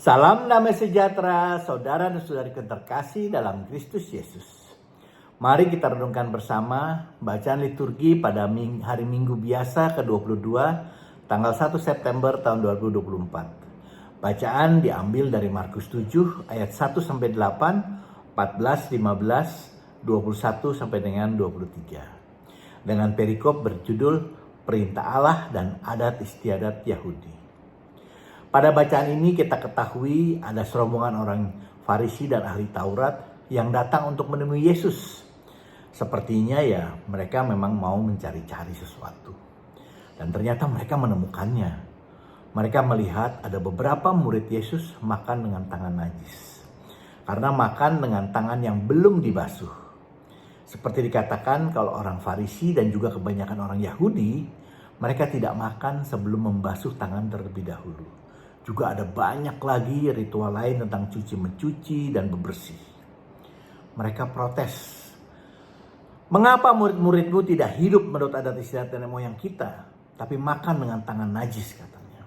Salam damai sejahtera, saudara dan saudari terkasih dalam Kristus Yesus. Mari kita renungkan bersama bacaan liturgi pada hari Minggu biasa ke-22, tanggal 1 September tahun 2024. Bacaan diambil dari Markus 7 ayat 1-8, 14, 15, 21 sampai dengan 23. Dengan perikop berjudul Perintah Allah dan Adat Istiadat Yahudi. Pada bacaan ini kita ketahui ada serombongan orang Farisi dan ahli Taurat yang datang untuk menemui Yesus. Sepertinya ya mereka memang mau mencari-cari sesuatu. Dan ternyata mereka menemukannya. Mereka melihat ada beberapa murid Yesus makan dengan tangan najis. Karena makan dengan tangan yang belum dibasuh. Seperti dikatakan kalau orang Farisi dan juga kebanyakan orang Yahudi, mereka tidak makan sebelum membasuh tangan terlebih dahulu. Juga ada banyak lagi ritual lain tentang cuci-mencuci dan bebersih. Mereka protes. Mengapa murid-muridmu tidak hidup menurut adat istiadat nenek moyang kita, tapi makan dengan tangan najis katanya.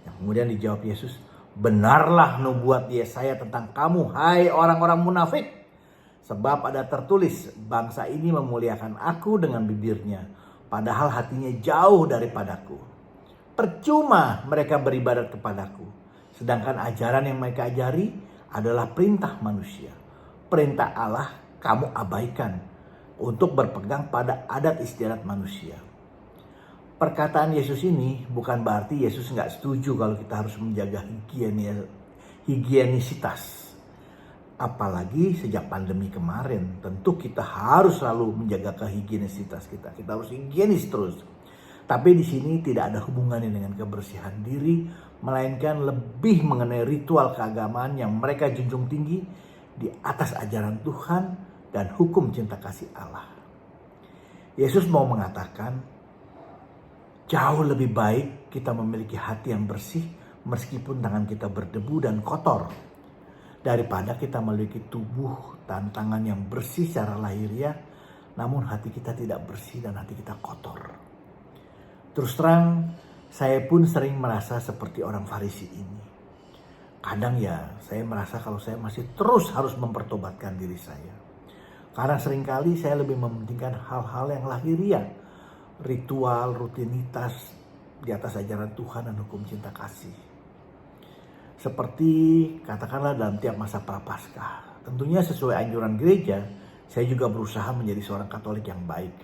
Yang kemudian dijawab Yesus, benarlah nubuat Yesaya tentang kamu, hai orang-orang munafik. Sebab ada tertulis, bangsa ini memuliakan aku dengan bibirnya, padahal hatinya jauh daripadaku. Percuma mereka beribadat kepadaku. Sedangkan ajaran yang mereka ajari adalah perintah manusia. Perintah Allah kamu abaikan untuk berpegang pada adat istiadat manusia. Perkataan Yesus ini bukan berarti Yesus nggak setuju kalau kita harus menjaga higienisitas. Apalagi sejak pandemi kemarin, tentu kita harus selalu menjaga kehigienisitas kita. Kita harus higienis terus. Tapi di sini tidak ada hubungannya dengan kebersihan diri, melainkan lebih mengenai ritual keagamaan yang mereka junjung tinggi di atas ajaran Tuhan dan hukum cinta kasih Allah. Yesus mau mengatakan, jauh lebih baik kita memiliki hati yang bersih meskipun tangan kita berdebu dan kotor, daripada kita memiliki tubuh dan tangan yang bersih secara lahiriah, namun hati kita tidak bersih dan hati kita kotor. Terus terang, saya pun sering merasa seperti orang Farisi ini. Kadang ya, saya merasa kalau saya masih terus harus mempertobatkan diri saya. Karena seringkali saya lebih mementingkan hal-hal yang lahiriah, ritual, rutinitas di atas ajaran Tuhan dan hukum cinta kasih. Seperti katakanlah dalam tiap masa Prapaskah. Tentunya sesuai anjuran gereja, saya juga berusaha menjadi seorang Katolik yang baik.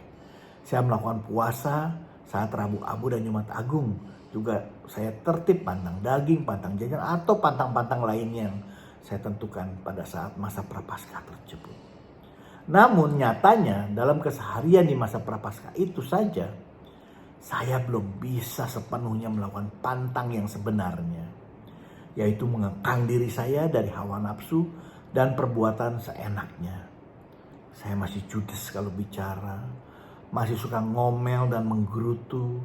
Saya melakukan puasa saat Rabu Abu dan Jumat Agung. Juga saya tertib pantang daging, pantang jajan, atau pantang-pantang lainnya yang saya tentukan pada saat masa Prapaskah tersebut. Namun nyatanya dalam keseharian di masa Prapaskah itu saja, saya belum bisa sepenuhnya melakukan pantang yang sebenarnya. Yaitu mengekang diri saya dari hawa nafsu dan perbuatan seenaknya. Saya masih judes kalau bicara, masih suka ngomel dan menggerutu,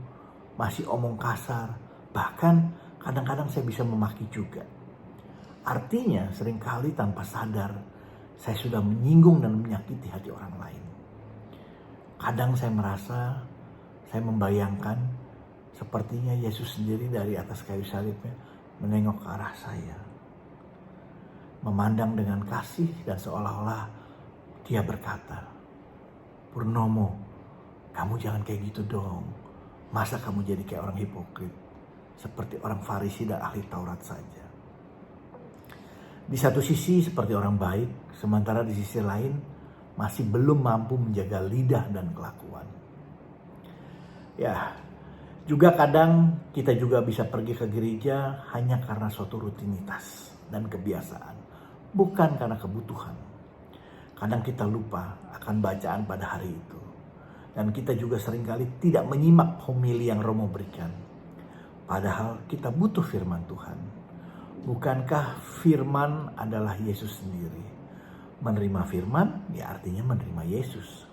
masih omong kasar, bahkan kadang-kadang saya bisa memaki juga. Artinya seringkali tanpa sadar saya sudah menyinggung dan menyakiti hati orang lain. Kadang saya merasa, saya membayangkan sepertinya Yesus sendiri dari atas kayu salibnya menengok ke arah saya, memandang dengan kasih dan seolah-olah dia berkata, Purnomo, kamu jangan kayak gitu dong. Masa kamu jadi kayak orang hipokrit? Seperti orang Farisi dan ahli Taurat saja. Di satu sisi seperti orang baik, sementara di sisi lain masih belum mampu menjaga lidah dan kelakuan. Ya, juga kadang kita juga bisa pergi ke gereja hanya karena suatu rutinitas dan kebiasaan. Bukan karena kebutuhan. Kadang kita lupa akan bacaan pada hari itu. Dan kita juga seringkali tidak menyimak homili yang Romo berikan. Padahal kita butuh firman Tuhan. Bukankah firman adalah Yesus sendiri? Menerima firman ya artinya menerima Yesus.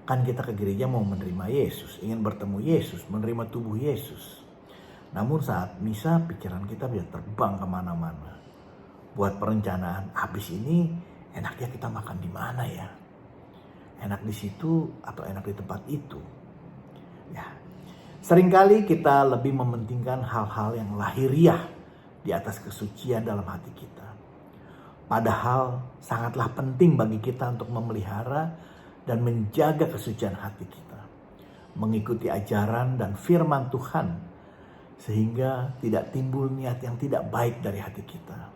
Kan kita ke gereja mau menerima Yesus, ingin bertemu Yesus, menerima tubuh Yesus. Namun saat misa pikiran kita bisa terbang kemana-mana. Buat perencanaan, habis ini enaknya kita makan di mana ya? Enak di situ atau enak di tempat itu. Ya, seringkali kita lebih mementingkan hal-hal yang lahiriah di atas kesucian dalam hati kita. Padahal sangatlah penting bagi kita untuk memelihara dan menjaga kesucian hati kita. Mengikuti ajaran dan firman Tuhan sehingga tidak timbul niat yang tidak baik dari hati kita.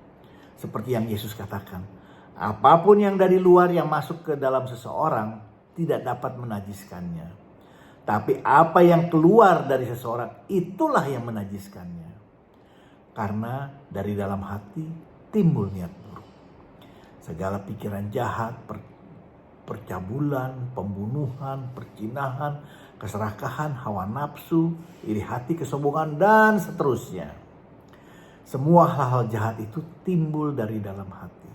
Seperti yang Yesus katakan, apapun yang dari luar yang masuk ke dalam seseorang tidak dapat menajiskannya. Tapi apa yang keluar dari seseorang itulah yang menajiskannya. Karena dari dalam hati timbul niat buruk. Segala pikiran jahat, percabulan, pembunuhan, percinahan, keserakahan, hawa nafsu, iri hati, kesombongan, dan seterusnya. Semua hal-hal jahat itu timbul dari dalam hati.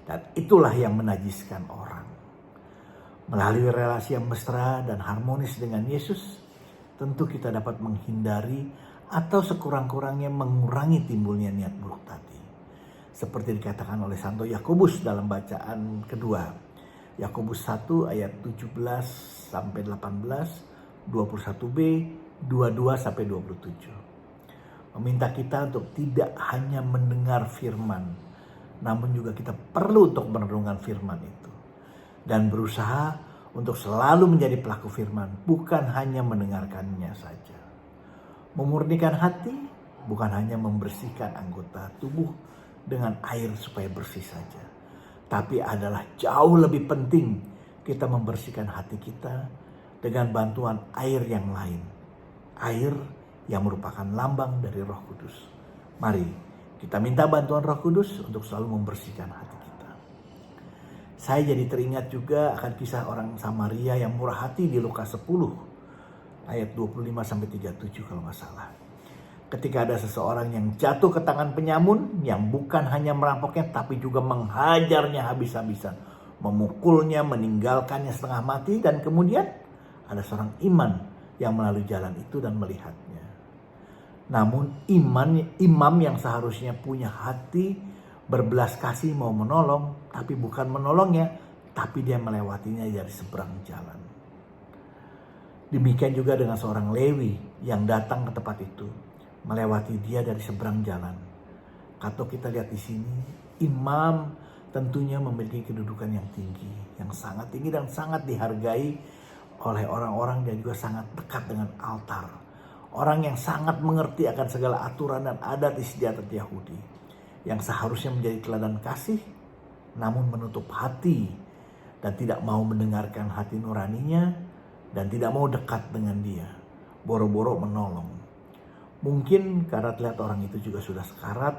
Dan itulah yang menajiskan orang. Melalui relasi yang mesra dan harmonis dengan Yesus, tentu kita dapat menghindari atau sekurang-kurangnya mengurangi timbulnya niat buruk tadi. Seperti dikatakan oleh Santo Yakobus dalam bacaan kedua. Yakobus 1 ayat 17 sampai 18, 21b, 22 sampai 27. Meminta kita untuk tidak hanya mendengar firman, namun juga kita perlu untuk merenungkan firman itu. Dan berusaha untuk selalu menjadi pelaku firman, bukan hanya mendengarkannya saja. Memurnikan hati bukan hanya membersihkan anggota tubuh dengan air supaya bersih saja. Tapi adalah jauh lebih penting kita membersihkan hati kita dengan bantuan air yang lain. Air yang merupakan lambang dari Roh Kudus. Mari kita minta bantuan Roh Kudus untuk selalu membersihkan hati kita. Saya jadi teringat juga akan kisah orang Samaria yang murah hati di Lukas 10 ayat 25-37 kalau nggak salah. Ketika ada seseorang yang jatuh ke tangan penyamun yang bukan hanya merampoknya tapi juga menghajarnya habis-habisan, memukulnya, meninggalkannya setengah mati, dan kemudian ada seorang iman yang melalui jalan itu dan melihatnya. Namun imam yang seharusnya punya hati berbelas kasih mau menolong, tapi bukan menolongnya, tapi dia melewatinya dari seberang jalan. Demikian juga dengan seorang Lewi yang datang ke tempat itu, melewati dia dari seberang jalan. Kalau kita lihat di sini, imam tentunya memiliki kedudukan yang tinggi, yang sangat tinggi dan sangat dihargai oleh orang-orang dan juga sangat dekat dengan altar. Orang yang sangat mengerti akan segala aturan dan adat istiadat Yahudi, yang seharusnya menjadi teladan kasih, namun menutup hati dan tidak mau mendengarkan hati nuraninya dan tidak mau dekat dengan dia, boro-boro menolong. Mungkin karena terlihat orang itu juga sudah sekarat,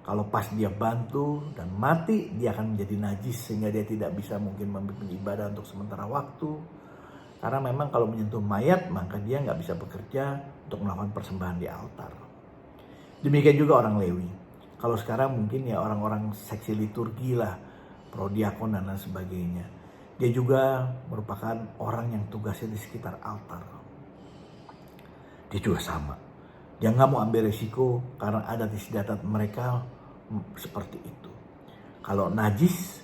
kalau pas dia bantu dan mati, dia akan menjadi najis sehingga dia tidak bisa mungkin beribadah untuk sementara waktu. Karena memang kalau menyentuh mayat, maka dia nggak bisa bekerja untuk melakukan persembahan di altar. Demikian juga orang Lewi. Kalau sekarang mungkin ya orang-orang seksi liturgi lah, prodiakon dan lain sebagainya. Dia juga merupakan orang yang tugasnya di sekitar altar. Dia juga sama. Dia nggak mau ambil resiko karena adat istiadat mereka seperti itu. Kalau najis,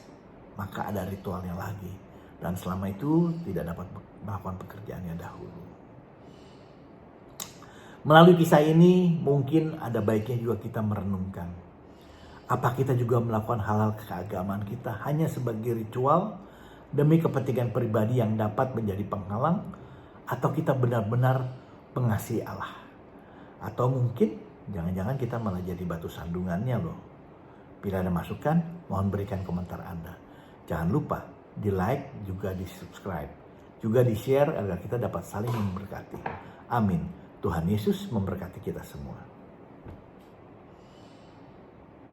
maka ada ritualnya lagi. Dan selama itu tidak dapat melakukan pekerjaannya dahulu. Melalui kisah ini mungkin ada baiknya juga kita merenungkan. Apa kita juga melakukan hal-hal keagamaan kita hanya sebagai ritual demi kepentingan pribadi yang dapat menjadi penghalang, atau kita benar-benar pengasihi Allah? Atau mungkin jangan-jangan kita malah jadi batu sandungannya loh. Bila ada masukan, mohon berikan komentar Anda. Jangan lupa di like, juga di subscribe, juga di share agar kita dapat saling memberkati. Amin. Tuhan Yesus memberkati kita semua.